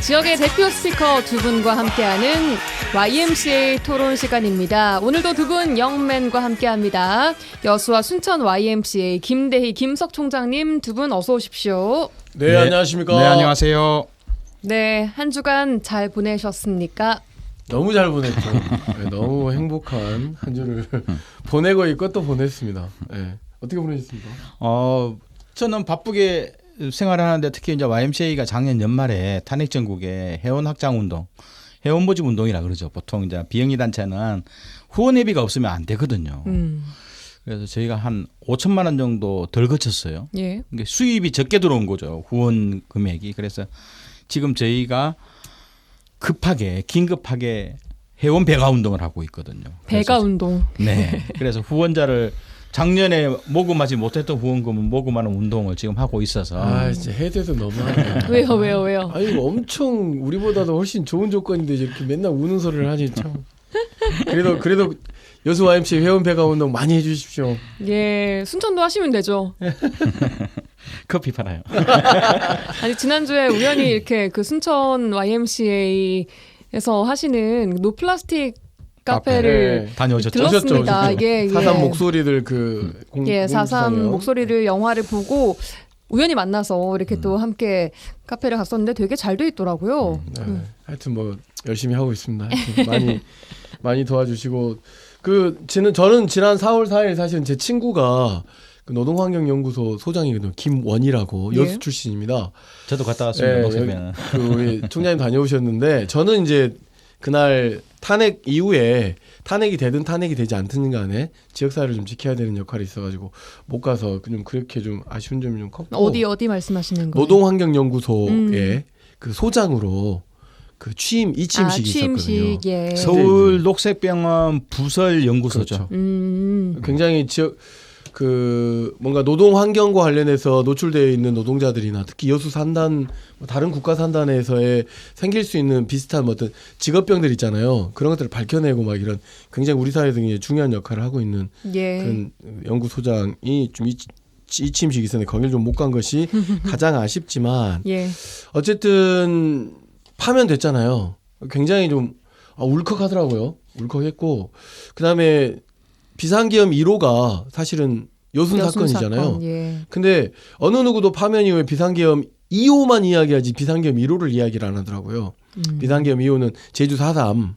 지역의 대표 스피커 두 분과 함께하는 YMCA 토론 시간입니다. 오늘도 두 분 영맨과 함께합니다. 여수와 순천 YMCA 김대희, 김석 총장님 두 분 어서 오십시오. 네, 안녕하십니까. 네, 안녕하세요. 네, 한 주간 잘 보내셨습니까? 너무 잘 보냈죠. 네, 너무 행복한 한 주를 보내고 있고 또 보냈습니다. 네. 어떻게 보내셨습니까? 저는 바쁘게 생활을 하는데 특히 이제 YMCA가 작년 연말에 탄핵 전국에 회원 확장 운동, 회원 모집 운동이라 그러죠. 보통 이제 비영리 단체는 후원회비가 없으면 안 되거든요. 그래서 저희가 한 5천만 원 정도 덜 거쳤어요. 예. 그러니까 수입이 적게 들어온 거죠. 후원 금액이. 그래서 지금 저희가 긴급하게 회원 배가 운동을 하고 있거든요. 배가 운동. 네. 그래서 후원자를 작년에 모금하지 못했던 후원금을 모금하는 운동을 지금 하고 있어서. 진짜 해대도 너무하네. 왜요? 아니 엄청 우리보다도 훨씬 좋은 조건인데 이렇게 맨날 우는 소리를 하니 참. 그래도 여수 YMCA 회원 배가 운동 많이 해주십시오. 예, 순천도 하시면 되죠. 커피 팔아요. 아니 지난주에 우연히 이렇게 그 순천 YMCA에서 하시는 노플라스틱 카페를 다녀오셨죠? 들렀습니다. 이게 사삼 목소리들 사삼 목소리를 영화를 보고 우연히 만나서 이렇게 또 함께 카페를 갔었는데 되게 잘 돼 있더라고요. 하여튼 뭐 열심히 하고 있습니다. 하여튼 많이 도와주시고 저는 지난 4월 4일 사실은 제 친구가 그 노동환경연구소 소장이거든요. 김원이라고 여수 출신입니다. 저도 갔다 왔습니다. 녹색배는. 우리 총장님 다녀오셨는데 저는 이제 그날 탄핵 이후에 탄핵이 되든 탄핵이 되지 않든 간에 지역사회를 좀 지켜야 되는 역할이 있어가지고 못 가서 좀 그렇게 좀 아쉬운 점이 좀 컸고 어디 말씀하시는 거예요? 노동환경연구소의 그 소장으로 그 이취임식이 있었거든요. 예. 서울 녹색병원 부설 연구소죠. 그렇죠. 굉장히 뭔가 노동 환경과 관련해서 노출되어 있는 노동자들이나 특히 여수 산단 다른 국가 산단에서의 생길 수 있는 비슷한 어떤 직업병들 있잖아요. 그런 것들을 밝혀내고 막 이런 굉장히 우리 사회에 굉장히 중요한 역할을 하고 있는 그런 연구소장이 좀 이취임식이 있었는데 거길 좀 못 간 것이 가장 아쉽지만 어쨌든 파면됐잖아요. 굉장히 좀 울컥하더라고요. 울컥했고 그다음에 비상계엄 1호가 사실은 여순 사건이잖아요. 근데 어느 누구도 파면 이후에 비상계엄 2호만 이야기하지 비상계엄 1호를 이야기를 안 하더라고요. 비상계엄 2호는 제주 4.3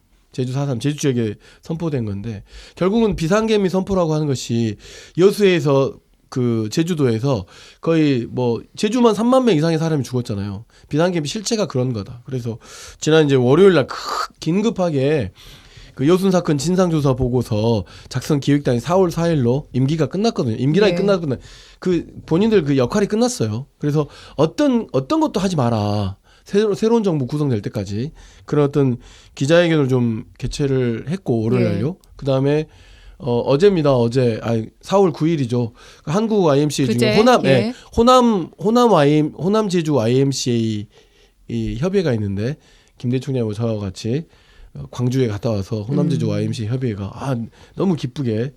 제주 지역에 선포된 건데 결국은 비상계엄이 선포라고 하는 것이 여수에서 그 제주도에서 거의 뭐 제주만 3만 명 이상의 사람이 죽었잖아요. 비상계엄 실체가 그런 거다. 그래서 지난 이제 월요일 날 긴급하게 그 여순 사건 진상조사 보고서 작성 기획단이 4월 4일로 임기가 끝났거든요. 임기란이 끝났거든요. 그 본인들 그 역할이 끝났어요. 그래서 어떤 것도 하지 마라. 새로운 정부 구성될 때까지 그런 어떤 기자회견을 좀 개최를 했고 월요일날요. 그다음에 어제입니다. 4월 9일이죠. 한국 YMCA 중에 호남 제주 YMCA 이 협의회가 있는데 김대희 총장하고 저와 같이 광주에 갔다 와서 호남제주 YMCA 협의회가 너무 기쁘게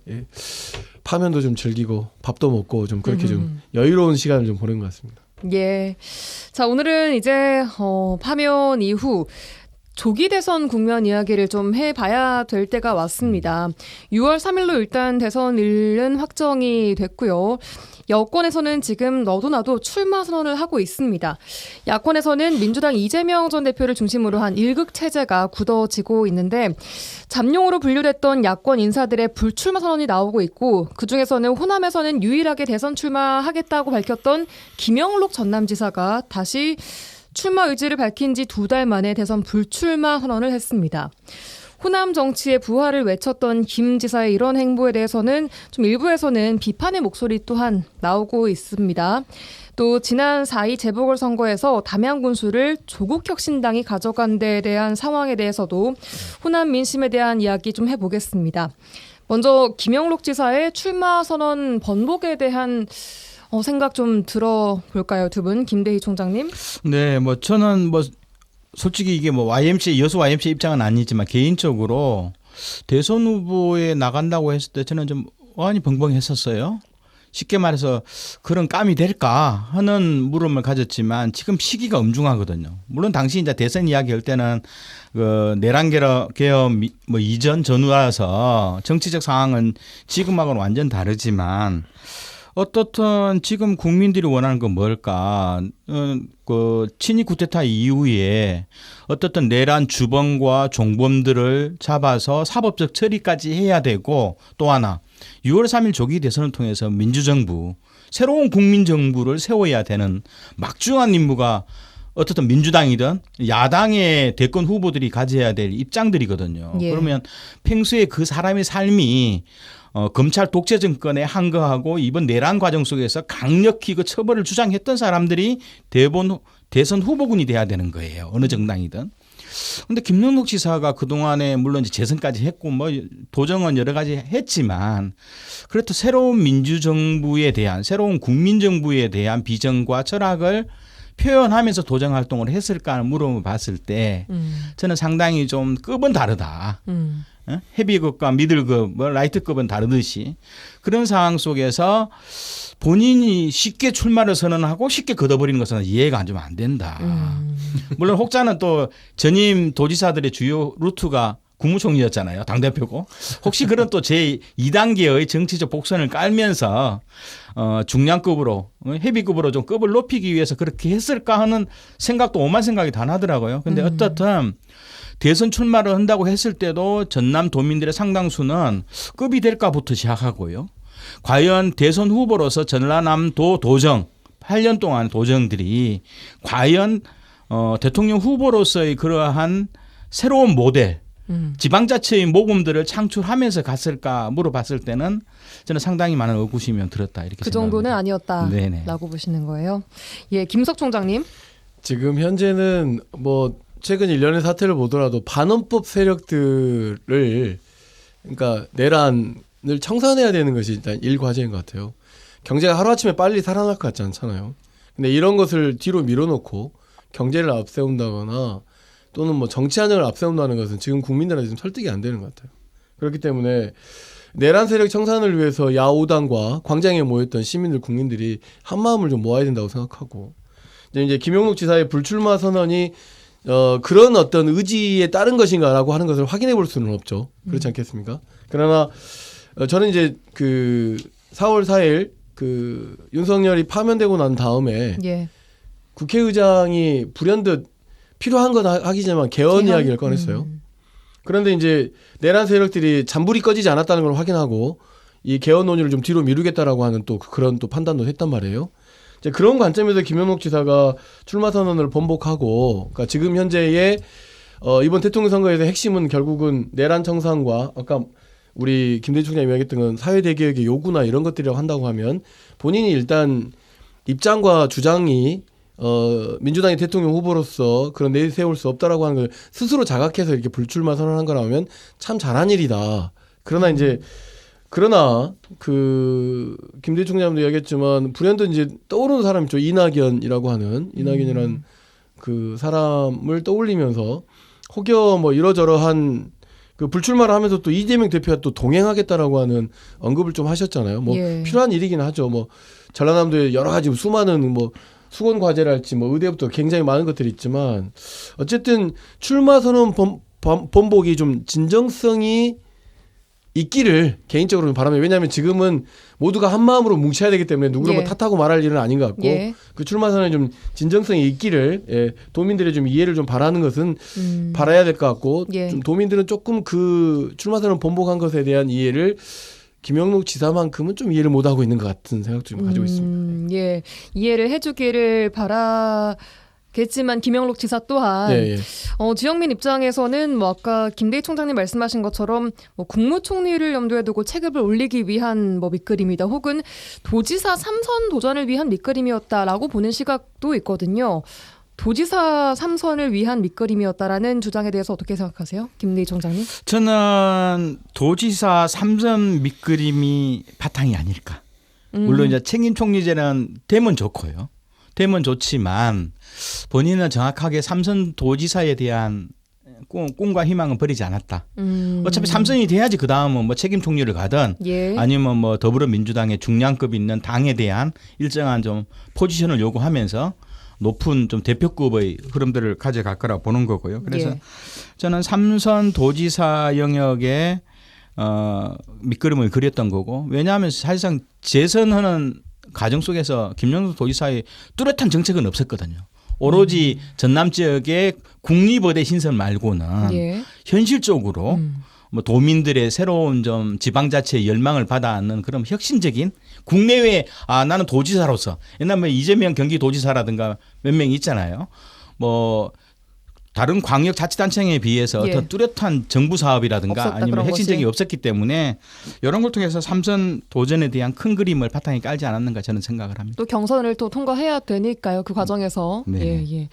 파면도 좀 즐기고 밥도 먹고 좀 그렇게 좀 여유로운 시간을 좀 보낸 것 같습니다. 예. 자, 오늘은 이제 파면 이후 조기 대선 국면 이야기를 좀 해봐야 될 때가 왔습니다. 6월 3일로 일단 대선일은 확정이 됐고요. 여권에서는 지금 너도 나도 출마 선언을 하고 있습니다. 야권에서는 민주당 이재명 전 대표를 중심으로 한 일극 체제가 굳어지고 있는데 잠룡으로 분류됐던 야권 인사들의 불출마 선언이 나오고 있고 그중에서는 호남에서는 유일하게 대선 출마하겠다고 밝혔던 김영록 전남지사가 다시 출마 의지를 밝힌 지 2달 만에 대선 불출마 선언을 했습니다. 호남 정치의 부활을 외쳤던 김 지사의 이런 행보에 대해서는 좀 일부에서는 비판의 목소리 또한 나오고 있습니다. 또 지난 4.2 재보궐선거에서 담양군수를 조국혁신당이 가져간 데에 대한 상황에 대해서도 호남 민심에 대한 이야기 좀 해보겠습니다. 먼저 김영록 지사의 출마 선언 번복에 대한 생각 좀 들어볼까요, 두 분? 김대희 총장님? 네, 저는 솔직히 이게 여수 YMCA 입장은 아니지만 개인적으로 대선 후보에 나간다고 했을 때 저는 좀 어안이 벙벙했었어요. 쉽게 말해서 그런 감이 될까 하는 물음을 가졌지만 지금 시기가 엄중하거든요. 물론 당시 이제 대선 이야기할 때는 그 내란 개혁 뭐 이전 전후라서 정치적 상황은 지금하고는 완전 다르지만 어떻든 지금 국민들이 원하는 건 뭘까? 그 친위 쿠데타 이후에 어떻든 내란 주범과 종범들을 잡아서 사법적 처리까지 해야 되고 또 하나 6월 3일 조기 대선을 통해서 민주정부 새로운 국민정부를 세워야 되는 막중한 임무가 어떻든 민주당이든 야당의 대권 후보들이 가져야 될 입장들이거든요. 예. 그러면 평소에 그 사람의 삶이 검찰 독재 정권에 항거하고 이번 내란 과정 속에서 강력히 그 처벌을 주장했던 사람들이 대선 후보군이 돼야 되는 거예요. 어느 정당이든. 근데 김영록 지사가 그동안에 물론 이제 재선까지 했고 뭐 도정은 여러 가지 했지만 그래도 새로운 민주정부에 대한 새로운 국민정부에 대한 비전과 철학을 표현하면서 도정 활동을 했을까 하는 물어봤을 때 저는 상당히 좀 급은 다르다. 헤비급과 미들급, 라이트급은 다르듯이 그런 상황 속에서 본인이 쉽게 출마를 선언하고 쉽게 걷어버리는 것은 이해가 좀 안 된다. 물론 혹자는 또 전임 도지사들의 주요 루트가 국무총리였잖아요. 당대표고. 혹시 그런 또 제2단계의 정치적 복선을 깔면서 중량급으로 헤비급으로 좀 급을 높이기 위해서 그렇게 했을까 하는 생각도 오만 생각이 다 나더라고요. 근데 어떻든 대선 출마를 한다고 했을 때도 전남 도민들의 상당수는 급이 될까부터 시작하고요. 과연 대선 후보로서 전라남도 도정 8년 동안 도정들이 과연 대통령 후보로서의 그러한 새로운 모델 지방자치의 모범들을 창출하면서 갔을까 물어봤을 때는 저는 상당히 많은 의구심이 들었다 이렇게 그 정도는 아니었다라고 네네. 보시는 거예요. 예, 김석 총장님. 지금 현재는 뭐 최근 일련의 사태를 보더라도 반헌법 세력들을 그러니까 내란을 청산해야 되는 것이 일단 일과제인 것 같아요. 경제가 하루아침에 빨리 살아날 것 같지 않잖아요. 근데 이런 것을 뒤로 밀어놓고 경제를 앞세운다거나 또는 뭐 정치 안정을 앞세운다는 것은 지금 국민들한테 좀 설득이 안 되는 것 같아요. 그렇기 때문에 내란 세력 청산을 위해서 야5당과 광장에 모였던 시민들 국민들이 한 마음을 좀 모아야 된다고 생각하고 이제 김영록 지사의 불출마 선언이 그런 어떤 의지에 따른 것인가라고 하는 것을 확인해 볼 수는 없죠. 그렇지 않겠습니까? 그러나 저는 이제 그 4월 4일 그 윤석열이 파면되고 난 다음에 예. 국회의장이 불현듯 필요한 건 하기지만 개헌 이야기를 꺼냈어요. 그런데 이제 내란 세력들이 잔불이 꺼지지 않았다는 걸 확인하고 이 개헌 논의를 좀 뒤로 미루겠다라고 하는 또 그런 또 판단도 했단 말이에요. 이제 그런 관점에서 김영록 지사가 출마 선언을 번복하고, 그러니까 지금 현재의 이번 대통령 선거에서 핵심은 결국은 내란 청산과 아까 우리 김대중 총장이 이야기했던 건 사회 대개혁의 요구나 이런 것들이라고 한다고 하면 본인이 일단 입장과 주장이 민주당의 대통령 후보로서 그런 내세울 수 없다라고 하는 걸 스스로 자각해서 이렇게 불출마 선언한 거라면 참 잘한 일이다. 그러나 그 김대중 총장도 이야기했지만 불현듯 이제 떠오르는 사람이 죠. 이낙연이라고 하는 이낙연이라는 그 사람을 떠올리면서 혹여 뭐 이러저러한 그 불출마를 하면서 또 이재명 대표가 또 동행하겠다라고 하는 언급을 좀 하셨잖아요. 뭐 예. 필요한 일이긴 하죠. 뭐 전라남도에 여러 가지 수많은 뭐 수건 과제랄지 뭐 의대부터 굉장히 많은 것들이 있지만 어쨌든 출마 선언 번복이 좀 진정성이 있기를 개인적으로 좀 바랍니다. 왜냐하면 지금은 모두가 한 마음으로 뭉쳐야 되기 때문에 누구를 뭐 탓하고 말할 일은 아닌 것 같고 그 출마 선언에 좀 진정성이 있기를 도민들의 좀 이해를 좀 바라는 것은 바라야 될 것 같고 좀 도민들은 조금 그 출마 선언 번복한 것에 대한 이해를 김영록 지사만큼은 좀 이해를 못하고 있는 것 같은 생각도 좀 가지고 있습니다. 예, 이해를 해주기를 바라겠지만 김영록 지사 또한 지역민 입장에서는 뭐 아까 김대희 총장님 말씀하신 것처럼 뭐 국무총리를 염두에 두고 체급을 올리기 위한 뭐 밑그림이다 혹은 도지사 3선 도전을 위한 밑그림이었다라고 보는 시각도 있거든요. 도지사 3선을 위한 밑그림이었다라는 주장에 대해서 어떻게 생각하세요? 김대희 총장님? 저는 도지사 3선 밑그림이 바탕이 아닐까. 물론 이제 책임 총리제는 되면 좋고요. 되면 좋지만 본인은 정확하게 3선 도지사에 대한 꿈과 희망은 버리지 않았다. 어차피 3선이 돼야지 그 다음은 뭐 책임 총리를 가든 예. 아니면 뭐 더불어민주당의 중량급 있는 당에 대한 일정한 좀 포지션을 요구하면서 높은 좀 대표급의 흐름들을 가져갈 거라 보는 거고요. 그래서 예. 저는 3선 도지사 영역에 밑그림을 그렸던 거고, 왜냐하면 사실상 재선하는 과정 속에서 김영수 도지사의 뚜렷한 정책은 없었거든요. 오로지 전남 지역의 국립의대 신설 말고는 예. 현실적으로 뭐 도민들의 새로운 좀 지방자치의 열망을 받아안는 그런 혁신적인 국내외 나는 도지사로서 옛날 뭐 이재명 경기도지사라든가 몇 명 있잖아요. 뭐 다른 광역자치단체에 비해서 예. 더 뚜렷한 정부 사업이라든가 없었다, 아니면 그런 혁신적이 것이. 없었기 때문에 이런 걸 통해서 3선 도전에 대한 큰 그림을 바탕에 깔지 않았는가 저는 생각을 합니다. 또 경선을 또 통과해야 되니까요. 그 과정에서. 네. 예, 예.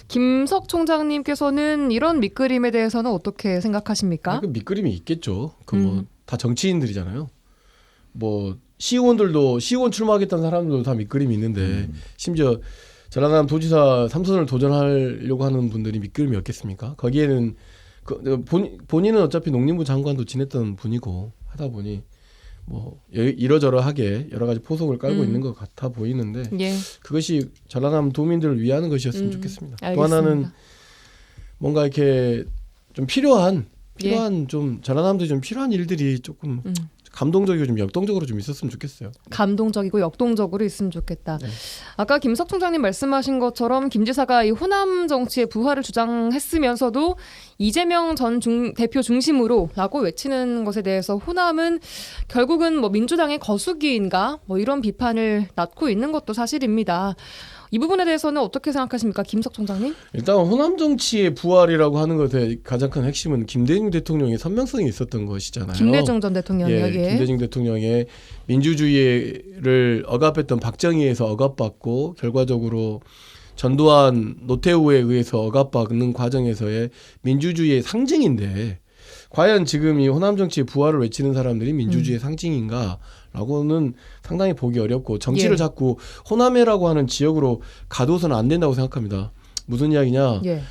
김석 총장님께서는 이런 밑그림에 대해서는 어떻게 생각하십니까? 그 밑그림이 있겠죠. 그 뭐 다 정치인들이잖아요. 뭐 시의원들도 시의원 출마하겠다는 사람들도 다 밑그림이 있는데 심지어 전라남 도지사 3선을 도전하려고 하는 분들이 밑그림이 없겠습니까? 거기에는 본인은 어차피 농림부 장관도 지냈던 분이고 하다 보니 뭐 이러저러하게 여러 가지 포석을 깔고 있는 것 같아 보이는데 예. 그것이 전라남 도민들을 위하는 것이었으면 좋겠습니다. 또 알겠습니다. 하나는 뭔가 이렇게 좀 필요한 예. 좀 전라남도에 좀 필요한 일들이 조금 감동적이고 좀 역동적으로 좀 있었으면 좋겠어요. 감동적이고 역동적으로 있으면 좋겠다. 네. 아까 김석 총장님 말씀하신 것처럼 김 지사가 이 호남 정치의 부활을 주장했으면서도 이재명 전 대표 중심으로라고 외치는 것에 대해서 호남은 결국은 뭐 민주당의 거수기인가 뭐 이런 비판을 낳고 있는 것도 사실입니다. 이 부분에 대해서는 어떻게 생각하십니까, 김석 총장님? 일단 호남 정치의 부활이라고 하는 것의 가장 큰 핵심은 김대중 대통령의 선명성이 있었던 것이잖아요. 김대중 전 대통령이요. 예, 김대중 대통령의 민주주의를 억압했던 박정희에서 억압받고 결과적으로 전두환 노태우에 의해서 억압받는 과정에서의 민주주의의 상징인데 과연 지금 이 호남 정치의 부활을 외치는 사람들이 민주주의의 상징인가라고는 상당히 보기 어렵고 정치를 예. 자꾸 호남해라고 하는 지역으로 가둬서는 안 된다고 생각합니다. 무슨 이야기냐? 예.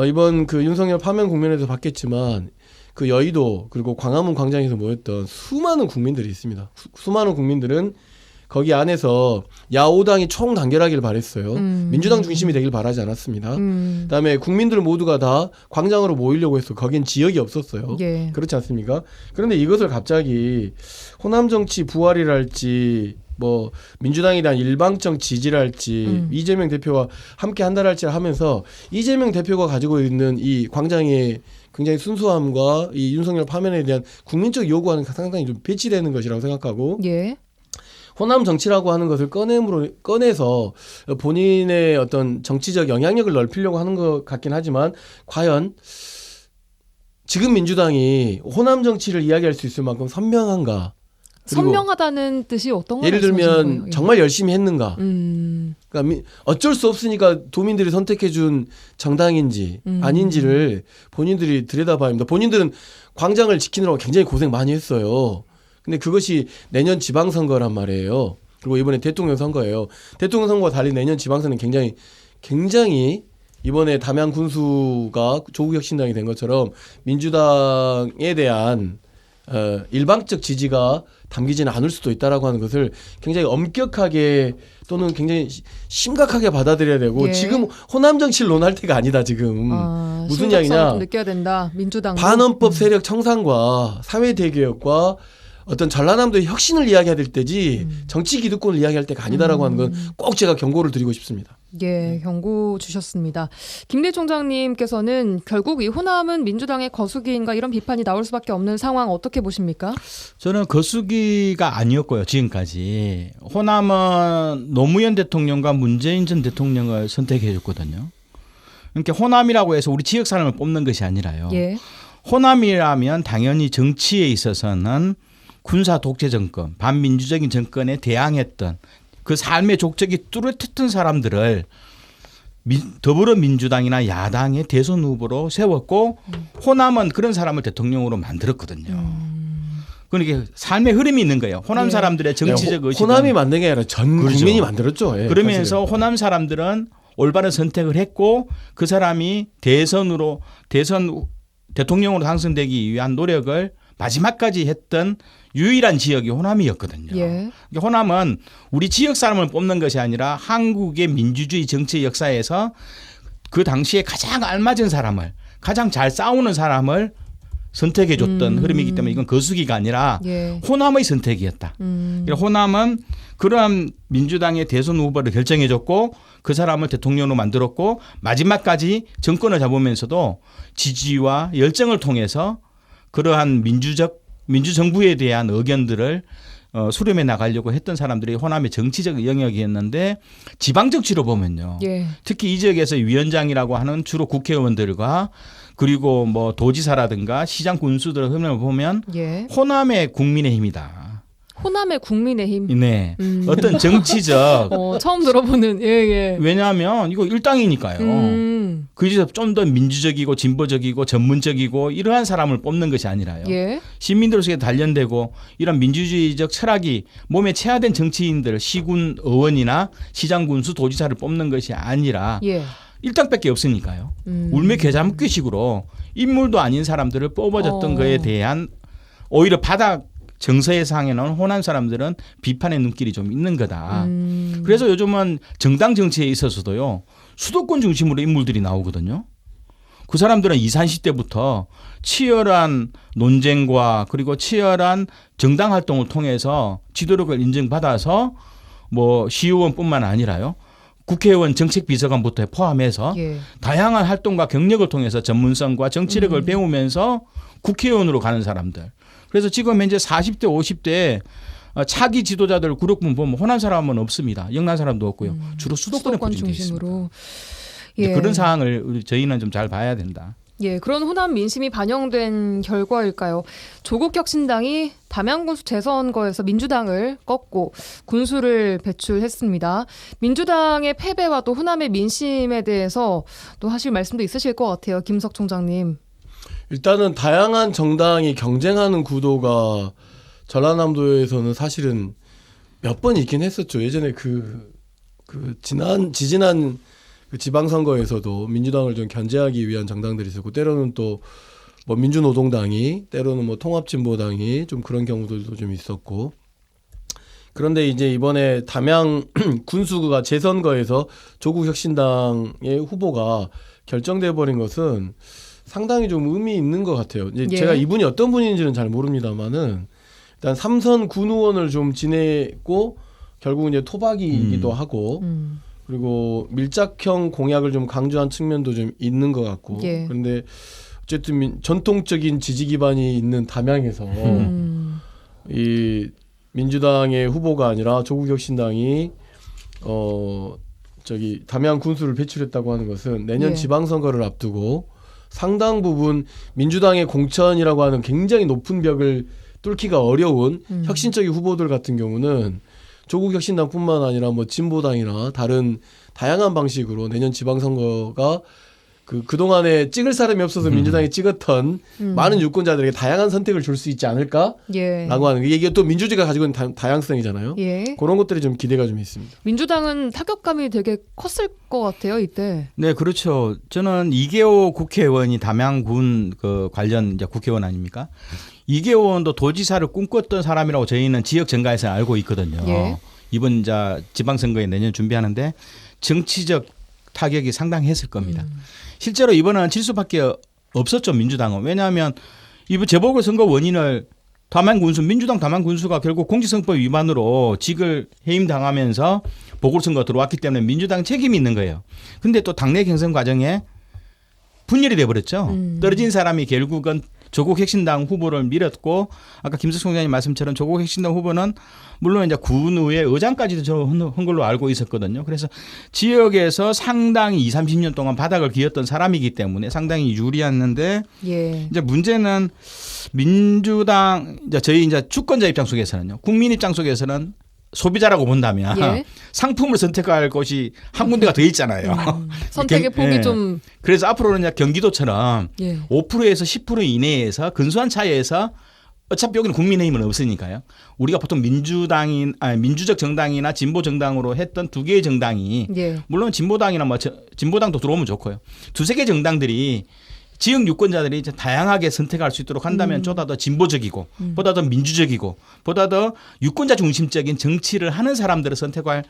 이번 그 윤석열 파면 국면에서 봤겠지만 그 여의도 그리고 광화문 광장에서 모였던 수많은 국민들이 있습니다. 수많은 국민들은 거기 안에서 야오당이 총단결하길 바랬어요. 민주당 중심이 되길 바라지 않았습니다. 그다음에 국민들 모두가 다 광장으로 모이려고 해서 거긴 지역이 없었어요. 예. 그렇지 않습니까? 그런데 이것을 갑자기 호남 정치 부활이랄지 뭐 민주당에 대한 일방적 지지랄지 이재명 대표와 함께 한다랄지 하면서 이재명 대표가 가지고 있는 이 광장의 굉장히 순수함과 이 윤석열 파면에 대한 국민적 요구와는 상당히 좀 배치되는 것이라고 생각하고 예. 호남 정치라고 하는 것을 꺼내서 본인의 어떤 정치적 영향력을 넓히려고 하는 것 같긴 하지만 과연 지금 민주당이 호남 정치를 이야기할 수 있을 만큼 선명한가? 그리고 선명하다는 뜻이 어떤 거 예를 말씀하시는 거예요? 들면 정말 열심히 했는가? 음. 그러니까 어쩔 수 없으니까 도민들이 선택해준 정당인지 아닌지를 본인들이 들여다봐야 합니다. 본인들은 광장을 지키느라고 굉장히 고생 많이 했어요. 근데 그것이 내년 지방선거란 말이에요. 그리고 이번에 대통령 선거예요. 대통령 선거와 달리 내년 지방선은 굉장히 이번에 담양 군수가 조국혁신당이 된 것처럼 민주당에 대한 일방적 지지가 담기지는 않을 수도 있다라고 하는 것을 굉장히 엄격하게 또는 굉장히 심각하게 받아들여야 되고 예. 지금 호남 정치를 논할 때가 아니다 지금. 무슨 이야기냐? 좀 느껴야 된다. 민주당 반헌법 세력 청산과 사회 대개혁과 어떤 전라남도의 혁신을 이야기해야 될 때지 정치 기득권을 이야기할 때가 아니다라고 하는 건 꼭 제가 경고를 드리고 싶습니다. 예, 경고 주셨습니다. 김대 총장님께서는 결국 이 호남은 민주당의 거수기인가 이런 비판이 나올 수밖에 없는 상황 어떻게 보십니까? 저는 거수기가 아니었고요. 지금까지. 호남은 노무현 대통령과 문재인 전 대통령을 선택해 줬거든요. 그러니까 호남이라고 해서 우리 지역 사람을 뽑는 것이 아니라요. 예. 호남이라면 당연히 정치에 있어서는 군사 독재 정권, 반민주적인 정권에 대항했던 그 삶의 족적이 뚜렷했던 사람들을 더불어민주당이나 야당의 대선 후보로 세웠고 호남은 그런 사람을 대통령으로 만들었거든요. 그러니까 삶의 흐름이 있는 거예요. 호남 예. 대사람들의 정치적 의식은. 호남이 만든 게 아니라 전 그렇죠. 국민이 만들었죠. 예, 그러면서 사실은. 호남 사람들은 올바른 선택을 했고 그 사람이 대선 대통령으로 당선되기 위한 노력을 마지막까지 했던 유일한 지역이 호남이었거든요. 예. 호남은 우리 지역 사람을 뽑는 것이 아니라 한국의 민주주의 정치 역사에서 그 당시에 가장 알맞은 사람을, 가장 잘 싸우는 사람을 선택해 줬던 흐름이기 때문에 이건 거수기가 아니라 예. 호남의 선택이었다. 호남은 그러한 민주당의 대선 후보를 결정해 줬고 그 사람을 대통령으로 만들었고 마지막까지 정권을 잡으면서도 지지와 열정을 통해서 그러한 민주정부에 대한 의견들을 수렴해 나가려고 했던 사람들이 호남의 정치적 영역이었는데 지방 정치로 보면요. 예. 특히 이 지역에서 위원장이라고 하는 주로 국회의원들과 그리고 뭐 도지사라든가 시장 군수들의 흐름을 보면 예. 호남의 국민의힘이다. 호남의 국민의힘. 네. 어떤 정치적 처음 들어보는 예. 왜냐하면 이거 일당이니까요. 그 집에서 좀 더 민주적이고 진보적이고 전문적이고 이러한 사람을 뽑는 것이 아니라요. 예. 시민들에게 단련되고 이런 민주주의적 철학이 몸에 체화된 정치인들, 시군 의원이나 시장 군수 도지사를 뽑는 것이 아니라 예. 일당밖에 없으니까요. 울며 겨자 먹기식으로 인물도 아닌 사람들을 뽑아줬던 거에 대한 오히려 바닥 정서에상에 나온 호남 사람들은 비판의 눈길이 좀 있는 거다. 그래서 요즘은 정당 정치에 있어서도요. 수도권 중심으로 인물들이 나오거든요. 그 사람들은 20, 30대부터 치열한 논쟁과 그리고 치열한 정당 활동을 통해서 지도력을 인정받아서 뭐 시의원뿐만 아니라요. 국회의원 정책비서관부터 포함해서 예. 다양한 활동과 경력을 통해서 전문성과 정치력을 배우면서 국회의원으로 가는 사람들. 그래서 지금 현재 40대, 50대 차기 지도자들 그룹군 보면 호남 사람은 없습니다. 영남 사람도 없고요. 주로 수도권에 포진되어 중심으로. 있습니다. 예. 그런 상황을 저희는 좀 잘 봐야 된다. 예, 그런 호남 민심이 반영된 결과일까요? 조국혁신당이 담양군수 재선거에서 민주당을 꺾고 군수를 배출했습니다. 민주당의 패배와 또 호남의 민심에 대해서 또 하실 말씀도 있으실 것 같아요. 김석 총장님. 일단은 다양한 정당이 경쟁하는 구도가 전라남도에서는 사실은 몇 번 있긴 했었죠. 예전에 지지난 그 지방선거에서도 민주당을 좀 견제하기 위한 정당들이 있었고 때로는 또 뭐 민주노동당이 때로는 뭐 통합진보당이 좀 그런 경우들도 좀 있었고 그런데 이제 이번에 담양 군수가 재선거에서 조국혁신당의 후보가 결정돼 버린 것은 상당히 좀 의미 있는 것 같아요. 이제 예. 제가 이분이 어떤 분인지는 잘 모릅니다만은 일단 3선 군 의원을 좀 지냈고 결국은 이제 토박이이기도 하고 그리고 밀착형 공약을 좀 강조한 측면도 좀 있는 것 같고 예. 그런데 어쨌든 전통적인 지지 기반이 있는 담양에서 이 민주당의 후보가 아니라 조국혁신당이 담양 군수를 배출했다고 하는 것은 내년 예. 지방선거를 앞두고 상당 부분 민주당의 공천이라고 하는 굉장히 높은 벽을 뚫기가 어려운 혁신적인 후보들 같은 경우는 조국혁신당뿐만 아니라 뭐 진보당이나 다른 다양한 방식으로 내년 지방선거가 그동안에 찍을 사람이 없어서 민주당이 찍었던 많은 유권자들에게 다양한 선택을 줄 수 있지 않을까라고 예. 하는 게 이게 또 민주주의가 가지고 있는 다양성이잖아요. 예. 그런 것들이 좀 기대가 좀 있습니다. 민주당은 타격감이 되게 컸을 것 같아요, 이때. 네, 그렇죠. 저는 이계호 국회의원이 담양군 관련 이제 국회의원 아닙니까? 이계호 의원도 도지사를 꿈꿨던 사람이라고 저희는 지역 정가에서 알고 있거든요. 예. 이번 이제 지방선거에 내년 준비하는데 정치적 타격이 상당했을 겁니다. 실제로 이번은 질 수밖에 없었죠, 민주당은. 왜냐하면 이번 재보궐선거 원인을 민주당 담양군수가 결국 공직선거법 위반으로 직을 해임당하면서 보궐선거 들어왔기 때문에 민주당 책임이 있는 거예요. 근데 또 당내 경선 과정에 분열이 돼버렸죠. 떨어진 사람이 결국은 조국혁신당 후보를 밀었고 아까 김석 총장님 말씀처럼 조국혁신당 후보는 물론 이제 군의회 의장까지도 한 걸로 알고 있었거든요. 그래서 지역에서 상당히 20, 30년 동안 바닥을 기었던 사람이기 때문에 상당히 유리했는데 예. 이제 문제는 민주당 저희 이제 주권자 입장 속에서는요. 국민 입장 속에서는 소비자라고 본다면 예. 상품을 선택할 곳이 한 군데가 더 있잖아요. 선택의 폭이 예. 좀 그래서 앞으로는 이제 경기도처럼 예. 5%에서 10% 이내에서 근소한 차이에서 어차피 여기는 국민의힘은 없으니까요. 우리가 보통 민주적 정당이나 진보 정당으로 했던 두 개의 정당이 예. 물론 진보당이나 진보당도 들어오면 좋고요. 두세 개 정당들이 지역 유권자들이 이제 다양하게 선택할 수 있도록 한다면 보다 더 진보적이고 보다 더 민주적이고 보다 더 유권자 중심적인 정치를 하는 사람들을 선택할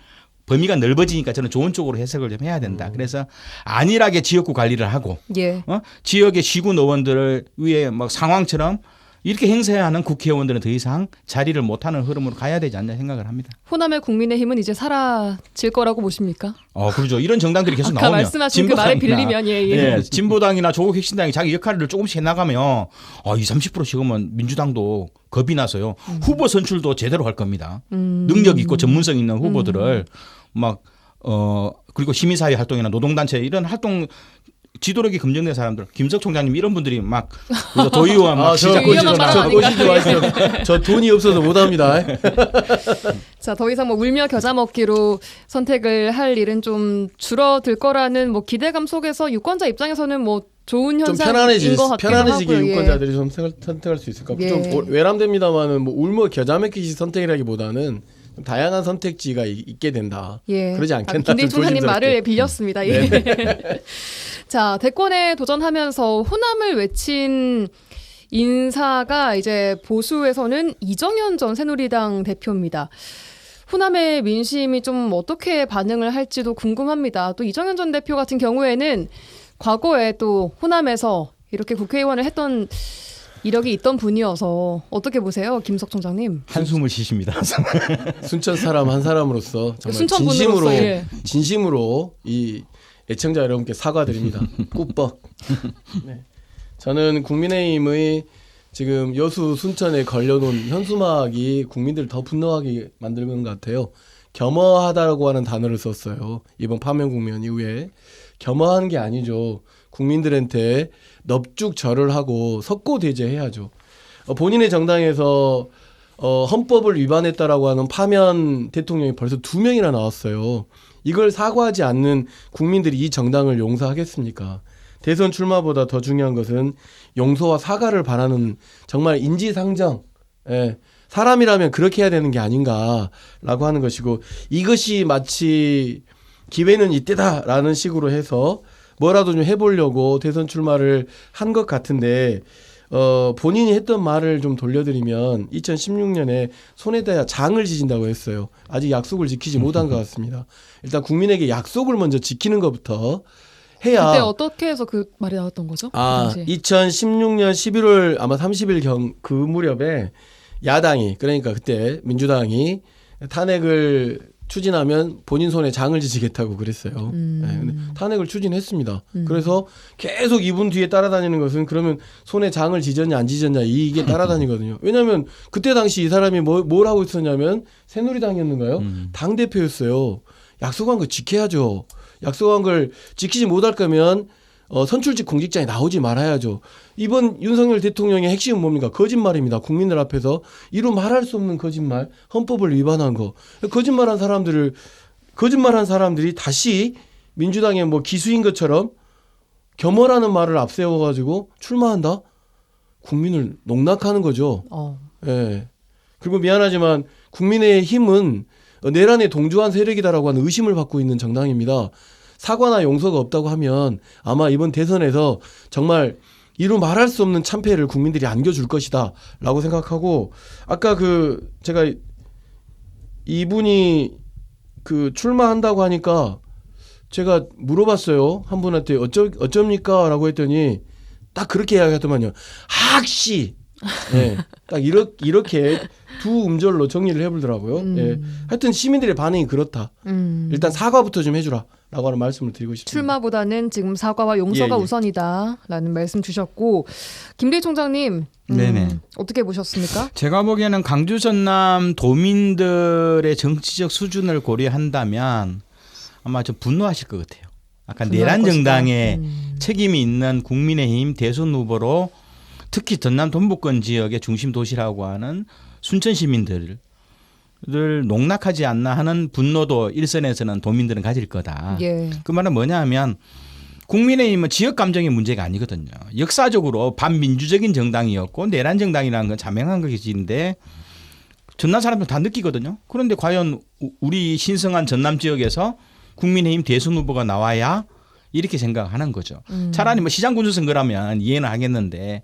범위가 넓어지니까 저는 좋은 쪽으로 해석을 좀 해야 된다. 그래서 안일하게 지역구 관리를 하고 예. 지역의 시군 의원들을 위해 막 상황처럼 이렇게 행세해야 하는 국회의원들은 더 이상 자리를 못하는 흐름으로 가야 되지 않나 생각을 합니다. 호남의 국민의힘은 이제 사라질 거라고 보십니까? 그렇죠. 이런 정당들이 계속 아까 나오면 말씀하신 그 말에 빌리면 예. 진보당이나 조국혁신당이 자기 역할을 조금씩 해나가면 20-30% 식으면 민주당도 겁이 나서요. 후보 선출도 제대로 할 겁니다. 능력 있고 전문성 있는 후보들을 그리고 시민사회 활동이나 노동단체 이런 활동 지도력이 검증된 사람들, 김석 총장님 이런 분들이 막 도의원 막 저 위험한 발언 아닌가요? 저 돈이 없어서 못합니다. 자, 더 이상 뭐 울며 겨자 먹기로 선택을 할 일은 좀 줄어들 거라는 뭐 기대감 속에서 유권자 입장에서는 뭐 좋은 좀 현상인 것 같기도 편안해지게 하고요. 유권자들이 좀 선택할 수 있을까? 예. 좀 외람됩니다만은 뭐 울며 겨자 먹기식 선택이라기보다는 좀 다양한 선택지가 있게 된다. 예. 그러지 않겠나? 김대중 좀 총장님 조심스럽게. 말을 빌렸습니다. 예. 자, 대권에 도전하면서 호남을 외친 인사가 이제 보수에서는 이정현 전 새누리당 대표입니다. 호남의 민심이 좀 어떻게 반응을 할지도 궁금합니다. 또 이정현 전 대표 같은 경우에는 과거에 또 호남에서 이렇게 국회의원을 했던 이력이 있던 분이어서 어떻게 보세요, 김석 총장님? 한숨을 쉬십니다. 순천 사람 한 사람으로서 정말 순천 진심으로 분으로서, 예. 진심으로 이 애청자 여러분께 사과드립니다. 꾸벅. 네. 저는 국민의힘의 지금 여수 순천에 걸려놓은 현수막이 국민들을 더 분노하게 만드는 것 같아요. 겸허하다고 하는 단어를 썼어요. 이번 파면 국면 이후에. 겸허한 게 아니죠. 국민들한테 넙죽절을 하고 석고대죄해야죠. 본인의 정당에서 헌법을 위반했다라고 하는 파면 대통령이 벌써 2명이나 나왔어요. 이걸 사과하지 않는 국민들이 이 정당을 용서하겠습니까? 대선 출마보다 더 중요한 것은 용서와 사과를 바라는 정말 인지상정. 예. 사람이라면 그렇게 해야 되는 게 아닌가라고 하는 것이고, 이것이 마치 기회는 이때다라는 식으로 해서 뭐라도 좀 해보려고 대선 출마를 한 것 같은데, 본인이 했던 말을 좀 돌려드리면 2016년에 손에다 장을 지진다고 했어요. 아직 약속을 지키지 못한 것 같습니다. 일단 국민에게 약속을 먼저 지키는 것부터 해야. 그때 어떻게 해서 그 말이 나왔던 거죠? 그 당시에. 2016년 11월 아마 30일 그 무렵에 야당이, 그러니까 그때 민주당이 탄핵을 추진하면 본인 손에 장을 지지겠다고 그랬어요. 네, 근데 탄핵을 추진했습니다. 그래서 계속 이분 뒤에 따라다니는 것은 그러면 손에 장을 지졌냐 안 지졌냐 이게 따라다니거든요. 왜냐하면 그때 당시 이 사람이 뭘 하고 있었냐면 새누리당이었는가요? 당대표였어요. 약속한 거 지켜야죠. 약속한 걸 지키지 못할 거면 선출직 공직자에 나오지 말아야죠. 이번 윤석열 대통령의 핵심은 뭡니까? 거짓말입니다. 국민들 앞에서 이루 말할 수 없는 거짓말, 헌법을 위반한 거. 거짓말한 사람들이 다시 민주당의 뭐 기수인 것처럼 겸허라는 말을 앞세워가지고 출마한다? 국민을 농락하는 거죠. 예. 그리고 미안하지만 국민의힘은 내란에 동조한 세력이다라고 하는 의심을 받고 있는 정당입니다. 사과나 용서가 없다고 하면 아마 이번 대선에서 정말 이루 말할 수 없는 참패를 국민들이 안겨줄 것이다 라고 생각하고, 아까 제가 이분이 출마한다고 하니까 제가 물어봤어요. 한 분한테 어쩝니까? 라고 했더니 딱 그렇게 이야기하더만요. 학시! 네, 딱 이렇게 두 음절로 정리를 해보더라고요. 예. 하여튼 시민들의 반응이 그렇다. 일단 사과부터 좀 해주라 라고 하는 말씀을 드리고 싶습니다. 출마보다는 지금 사과와 용서가 예. 우선이다라는 말씀 주셨고, 김대희 총장님 네네. 어떻게 보셨습니까? 제가 보기에는 강주 전남 도민들의 정치적 수준을 고려한다면 아마 좀 분노하실 것 같아요. 아까 분노할 내란 정당에 것이다. 책임이 있는 국민의힘 대선 후보로 특히 전남 동부권 지역의 중심 도시라고 하는 순천 시민들을 농락하지 않나 하는 분노도 일선에서는 도민들은 가질 거다. 예. 그 말은 뭐냐 하면 국민의힘은 지역 감정의 문제가 아니거든요. 역사적으로 반민주적인 정당이었고 내란 정당이라는 건 자명한 것인데 전남 사람들 다 느끼거든요. 그런데 과연 우리 신성한 전남 지역에서 국민의힘 대선 후보가 나와야 이렇게 생각하는 거죠. 차라리 뭐 시장 군수 선거라면 이해는 하겠는데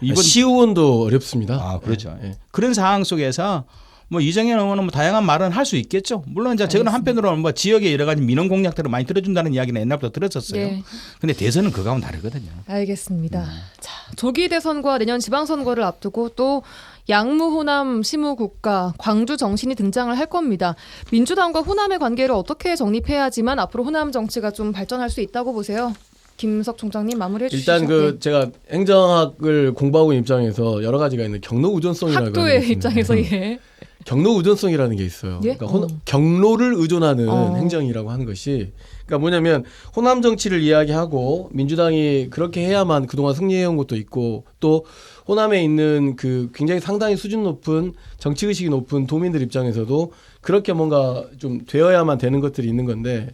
이번 시의원도 어렵습니다. 아 그렇죠. 예. 그런 상황 속에서 뭐 이정현 의원은 뭐 다양한 말은 할 수 있겠죠. 물론 이제 저는 한편으로는 뭐 지역의 여러 가지 민원 공약들을 많이 들어준다는 이야기는 옛날부터 들었었어요. 예. 근데 대선은 그거하고는 다르거든요. 알겠습니다. 자, 조기 대선과 내년 지방선거를 앞두고 또 양무, 호남, 시무국가, 광주 정신이 등장을 할 겁니다. 민주당과 호남의 관계를 어떻게 정립해야지만 앞으로 호남 정치가 좀 발전할 수 있다고 보세요? 김석 총장님 마무리해 주시죠. 일단 그 제가 행정학을 공부하고 있는 입장에서 여러 가지가 있는 경로 의존성이라는 게 학도의 있습니다. 입장에서 예. 경로 의존성이라는 게 있어요. 예? 그러니까 경로를 의존하는 어. 행정이라고 하는 것이 그러니까 뭐냐면 호남 정치를 이야기하고 민주당이 그렇게 해야만 그동안 승리해온 것도 있고 또 호남에 있는 그 굉장히 상당히 수준 높은 정치 의식이 높은 도민들 입장에서도 그렇게 뭔가 좀 되어야만 되는 것들이 있는 건데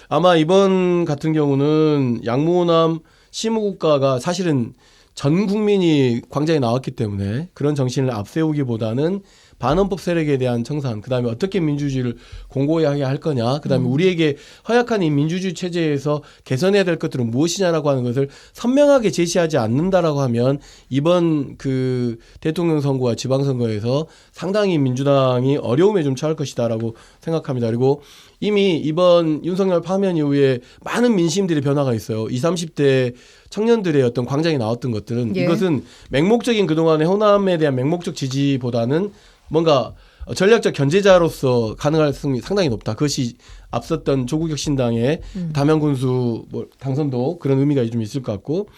아마 이번 같은 경우는 양무호남 시무국가가 사실은 전 국민이 광장에 나왔기 때문에 그런 정신을 앞세우기보다는 반헌법 세력에 대한 청산, 그다음에 어떻게 민주주의를 공고하게 할 거냐, 그다음에 우리에게 허약한 이 민주주의 체제에서 개선해야 될 것들은 무엇이냐라고 하는 것을 선명하게 제시하지 않는다라고 하면 이번 그 대통령 선거와 지방선거에서 상당히 민주당이 어려움에 좀 처할 것이다라고 생각합니다. 그리고 이미 이번 윤석열 파면 이후에 많은 민심들의 변화가 있어요. 20, 30대 청년들의 어떤 광장에 나왔던 것들은 예. 이것은 맹목적인 그동안의 호남에 대한 맹목적 지지보다는 뭔가 전략적 견제자로서 가능할 가능성이 상당히 높다. 그것이 앞섰던 조국혁신당의 담양군수 뭐 당선도 그런 의미가 좀 있을 것 같고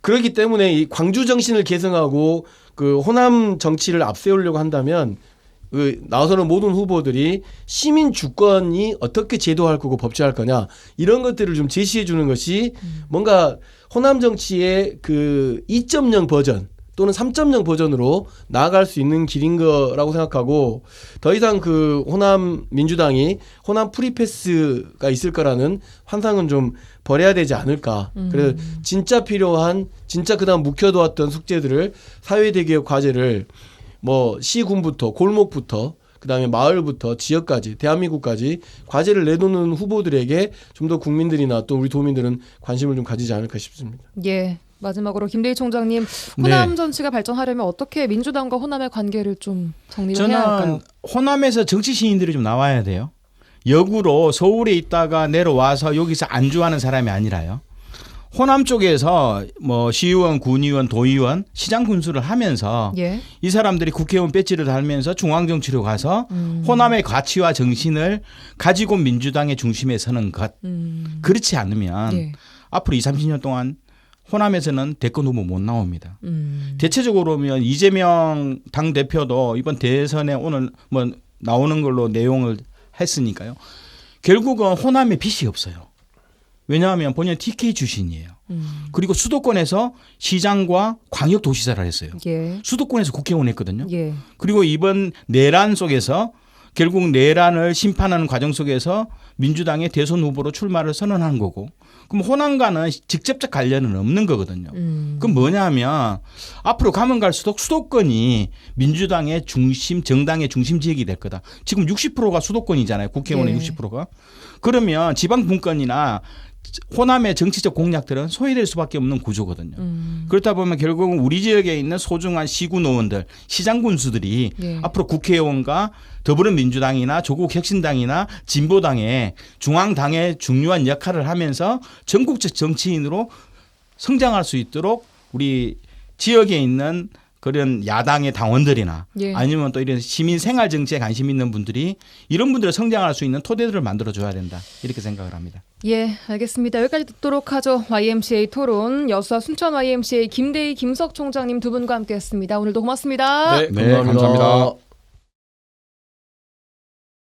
그렇기 때문에 이 광주 정신을 계승하고 그 호남 정치를 앞세우려고 한다면 그 나서는 모든 후보들이 시민 주권이 어떻게 제도할 거고 법제할 거냐 이런 것들을 좀 제시해 주는 것이 뭔가 호남 정치의 그 2.0 버전 또는 3.0 버전으로 나아갈 수 있는 길인 거라고 생각하고 더 이상 그 호남 민주당이 호남 프리패스가 있을 거라는 환상은 좀 버려야 되지 않을까. 그래서 진짜 필요한 진짜 그다음 묵혀두었던 숙제들을 사회대개혁 과제를 뭐 시군부터 골목부터 그다음에 마을부터 지역까지 대한민국까지 과제를 내놓는 후보들에게 좀 더 국민들이나 또 우리 도민들은 관심을 좀 가지지 않을까 싶습니다. 예. 마지막으로 김대희 총장님, 호남 정치가 발전하려면 어떻게 민주당과 호남의 관계를 좀 정리를 해야 할까요? 저는 호남에서 정치 시인들이 좀 나와야 돼요. 역으로 서울에 있다가 내려와서 여기서 안주하는 사람이 아니라요. 호남 쪽에서 뭐 시의원, 군의원, 도의원, 시장 군수를 하면서 예. 이 사람들이 국회의원 배지를 달면서 중앙정치로 가서 호남의 가치와 정신을 가지고 민주당의 중심에 서는 것. 그렇지 않으면 예. 앞으로 20, 30년 동안 호남에서는 대권 후보 못 나옵니다. 대체적으로 보면 이재명 당대표도 이번 대선에 오늘 뭐 나오는 걸로 내용을 했으니까요. 결국은 호남에 빚이 없어요. 왜냐하면 본인은 TK 출신이에요. 그리고 수도권에서 시장과 광역도시사를 했어요. 예. 수도권에서 국회의원 했거든요. 예. 그리고 이번 내란 속에서 결국 내란을 심판하는 과정 속에서 민주당의 대선 후보로 출마를 선언한 거고 그럼 호남과는 직접적 관련은 없는 거거든요. 그럼 뭐냐 하면 앞으로 가면 갈수록 수도권이 민주당의 중심, 정당의 중심 지역이 될 거다. 지금 60%가 수도권이잖아요. 국회의원의 예. 60%가. 그러면 지방 분권이나 호남의 정치적 공약들은 소외될 수밖에 없는 구조거든요. 그렇다 보면 결국은 우리 지역에 있는 소중한 시군 의원들, 시장 군수들이 예. 앞으로 국회의원과 더불어민주당이나 조국혁신당이나 진보당의 중앙당의 중요한 역할을 하면서 전국적 정치인으로 성장할 수 있도록 우리 지역에 있는 그런 야당의 당원들이나 예. 아니면 또 이런 시민 생활 정치에 관심 있는 분들이 이런 분들을 성장할 수 있는 토대들을 만들어 줘야 된다. 이렇게 생각을 합니다. 예, 알겠습니다. 여기까지 듣도록 하죠. YMCA 토론 여수와 순천 YMCA 김대희, 김석 총장님 두 분과 함께했습니다. 오늘도 고맙습니다. 네, 네, 감사합니다. 감사합니다.